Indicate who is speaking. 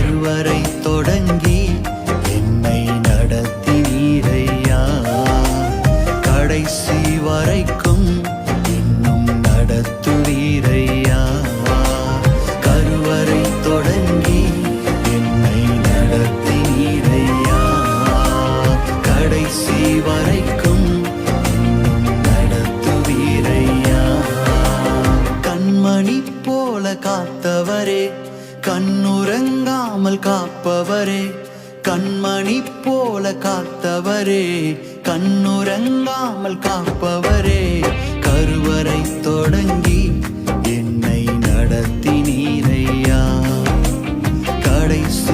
Speaker 1: கருவறை தொடங்கி என்னை நடத்தினீரையா. கடைசி வரைக்கும் இன்னும் நடத்துவீரையா. கருவறை தொடங்கி என்னை நடத்தினீரையா. கடைசி வரைக்கும் இன்னும் நடத்துவீரையா. கண்மணி போல காத்தவரே, கண்ணுறங்காமல் காப்பவரே. கண்மணி போல காத்தவரே, கண்ணுறங்காமல் காப்பவரே. கருவறை தொடங்கி என்னை நடத்தினீரையா. கடைசி